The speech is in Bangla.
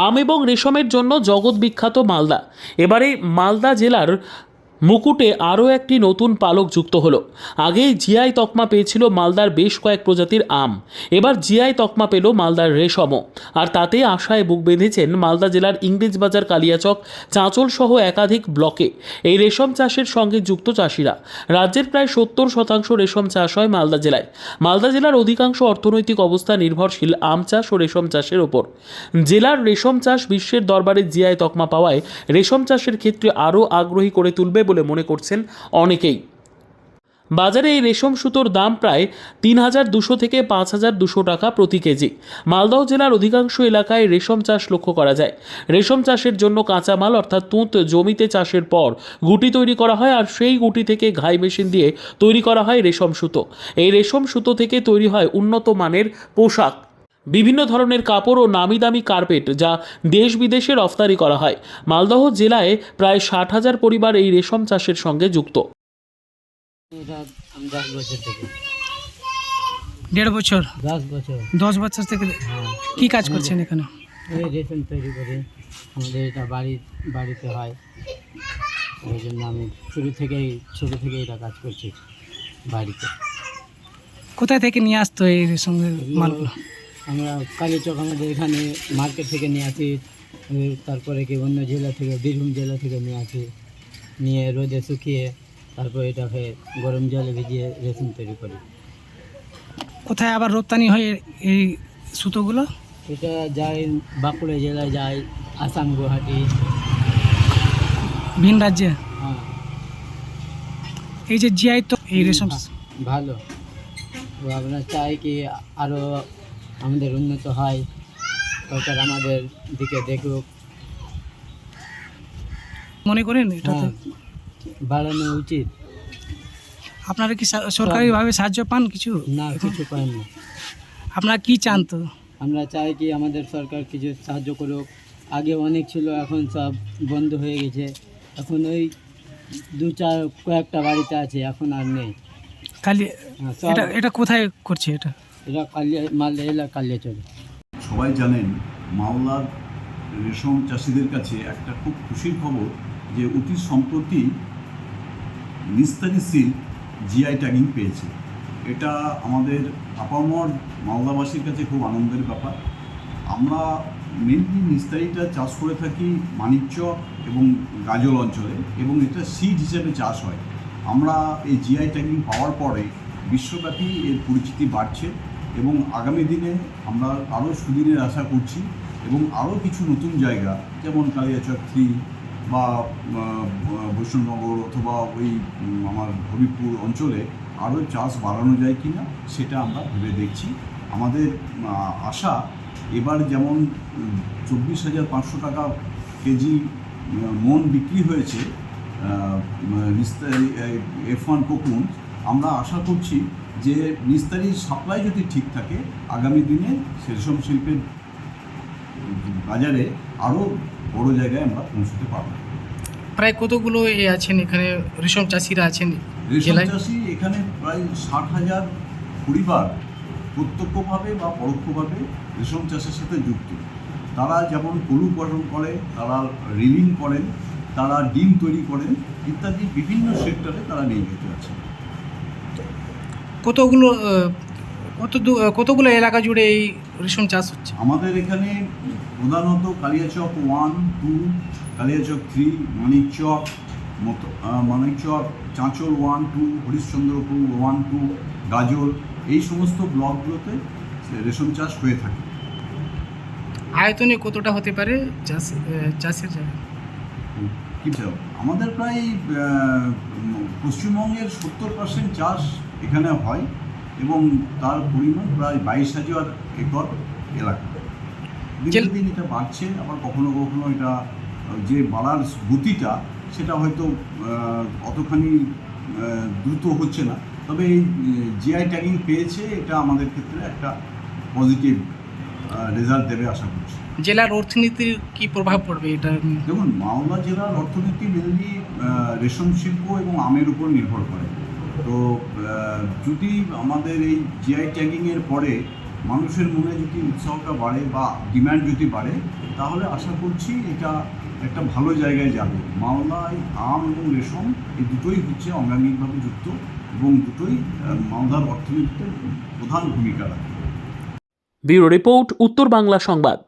আম এবং রেশমের জন্য জগৎ বিখ্যাত মালদা। এবারে মালদা জেলার মুকুটে আরও একটি নতুন পালক যুক্ত হলো। আগেই জিআই তকমা পেয়েছিল মালদার বেশ কয়েক প্রজাতির আম, এবার জিআই তকমা পেল মালদার রেশমও। আর তাতে আশায় বুক বেঁধেছেন মালদা জেলার ইংরেজবাজার, কালিয়াচক, চাঁচল সহ একাধিক ব্লকে এই রেশম চাষের সঙ্গে যুক্ত চাষিরা। রাজ্যের প্রায় 70% রেশম চাষ হয় মালদা জেলায়। মালদা জেলার অধিকাংশ অর্থনৈতিক অবস্থা নির্ভরশীল আম চাষ ও রেশম চাষের ওপর। জেলার রেশম চাষ বিশ্বের দরবারে জিআই তকমা পাওয়ায় রেশম চাষের ক্ষেত্রে আরও আগ্রহী করে তুলবে বলে মনে করছেন অনেকেই। বাজারে এই রেশম সুতোর দাম প্রায় ৩,২০০ থেকে ৫,২০০ টাকা প্রতি কেজি। মালদহ জেলার অধিকাংশ এলাকায় রেশম চাষ লক্ষ্য করা যায়। রেশম চাষের জন্য কাঁচামাল অর্থাৎ তুঁত জমিতে চাষের পর গুটি তৈরি করা হয়, আর সেই গুটি থেকে ঘাই মেশিন দিয়ে তৈরি করা হয় রেশম সুতো। এই রেশম সুতো থেকে তৈরি হয় উন্নত মানের পোশাক, বিভিন্ন ধরনের কাপড় ও নামি দামি কার্পেট, যা দেশ বিদেশে রফতানি করা হয়। মালদহ জেলায় প্রায় ৬০,০০০ পরিবার এই রেশম চাষের সঙ্গে যুক্ত। এটা আমি 10 বছর থেকে। 1.5 বছর 10 বছর। 10 বছর থেকে হ্যাঁ, কি কাজ করছেন এখানে? এই রেশম তৈরি করি, আমাদের এটা বাড়িতে হয়। ওই জন্য আমি ছোটো থেকেই এটা কাজ করছি বাড়িতে। কোথায় থেকে নিয়ে আসতো এই রেশমের মালগুলো? আমরা কালীচক, আমাদের এখানে মার্কেট থেকে নিয়ে আসি। তারপরে কি অন্য জেলা থেকে, বীরভূম জেলা থেকে নিয়ে আসি, নিয়ে রোদে শুকিয়ে তারপর এটাকে গরম জলে ভিজিয়ে রেশম তৈরি করি। কোথায় আবার রপ্তানি হয় এই সুতোগুলো? এটা যায় বাঁকুড়া জেলায়, যায় আসাম, গুয়াহাটি। ভিন রাজ্যে? হ্যাঁ, এই যে জিআই তো এই রেশম ভালো। তো আমরা চাই কি আরও আমাদের উন্নত হয়, সরকার আমাদের দিকে দেখুক। মনে করেন এটাতে হ্যাঁ, বাড়ানো উচিত। আপনারা কি সরকারিভাবে সাহায্য পান কিছু? না, কিছু পাই না। আপনারা কি চান? তো আমরা চাই কি আমাদের সরকার কিছু সাহায্য করুক। আগে অনেক ছিল, এখন সব বন্ধ হয়ে গেছে। এখন ওই কয়েকটা বাড়িতে আছে, এখন আর নেই। কালি হ্যাঁ, সব এটা কোথায় করছে এটা? এরা মালদা জেলা কালিয়াচক। সবাই জানেন, মালদার রেশম চাষিদের কাছে একটা খুব খুশির খবর যে অতি সম্প্রতি নিস্তারি সিল্ক জিআই ট্যাগিং পেয়েছে। এটা আমাদের আপামর মালদাবাসীর কাছে খুব আনন্দের ব্যাপার। আমরা মেনলি নিস্তারিটা চাষ করে থাকি মানিকচক এবং গাজল অঞ্চলে, এবং এটা সিড হিসেবে চাষ হয়। আমরা এই জিআই ট্যাগিং পাওয়ার পরে বিশ্বব্যাপী এর পরিচিতি বাড়ছে, এবং আগামী দিনে আমরা আরও সুদিনের আশা করছি, এবং আরও কিছু নতুন জায়গা যেমন কালিয়াচক 3 বা বৈষ্ণবনগর অথবা ওই আমার হবিপুর অঞ্চলে আরও চাষ বাড়ানো যায় কি না সেটা আমরা ভেবে দেখছি। আমাদের আশা এবার যেমন 24,500 টাকা কেজি মন বিক্রি হয়েছে F1 কোকুন, আমরা আশা করছি যে নিস্তারির সাপ্লাই যদি ঠিক থাকে আগামী দিনে রেশম শিল্পের বাজারে আরও বড় জায়গায় আমরা পৌঁছতে পারব। প্রায় কতগুলো আছেন এখানে রেশম চাষিরা আছেন রেশম চাষি এখানে প্রায় 60,000 পরিবার প্রত্যক্ষভাবে বা পরোক্ষভাবে রেশম চাষের সাথে যুক্ত। তারা যেমন পলু পালন করে, তারা রিলিং করেন, তারা ডিম তৈরি করেন ইত্যাদি বিভিন্ন সেক্টরে তারা নিয়োজিত আছে। কতগুলো এলাকা জুড়ে এই রেশম চাষ হচ্ছে? আমাদের এখানে প্রধানত কালিয়াচক 1, 2, কালিয়াচক 3, মানিকচক, চাঁচল 1, 2, হরিশ্চন্দ্রপুর 1, 2, গাজল, এই সমস্ত ব্লকগুলোতে রেশম চাষ হয়ে থাকে। আয়তনে কতটা হতে পারে চাষের জায়গা? আমাদের প্রায় পশ্চিমবঙ্গের 70% চাষ এখানে হয়, এবং তার পরিমাণ প্রায় 22,000 একর এলাকা। দিন দিন এটা বাড়ছে, আবার কখনো কখনো এটা যে বাড়ার গতিটা সেটা হয়তো অতখানি দ্রুত হচ্ছে না। তবে এই জিআই ট্যাগিং পেয়েছে, এটা আমাদের ক্ষেত্রে একটা পজিটিভ রেজাল্ট দেবে আশা করছি। জেলার অর্থনীতির কি প্রভাব পড়বে এটা? দেখুন, মালদা জেলার অর্থনীতি মেনলি রেশম শিল্প এবং আমের উপর নির্ভর করে। তো যদি আমাদের এই জিআই ট্যাগিংয়ের পরে মানুষের মনে যদি উৎসাহটা বাড়ে বা ডিম্যান্ড যদি বাড়ে, তাহলে আশা করছি এটা একটা ভালো জায়গায় যাবে। মালদায় আম এবং রেশম এই দুটোই হচ্ছে অঙ্গাঙ্গিকভাবে যুক্ত এবং দুটোই মালদার অর্থনীতিতে প্রধান ভূমিকা রাখে। ব্যুরো রিপোর্ট, উত্তর বাংলা সংবাদ।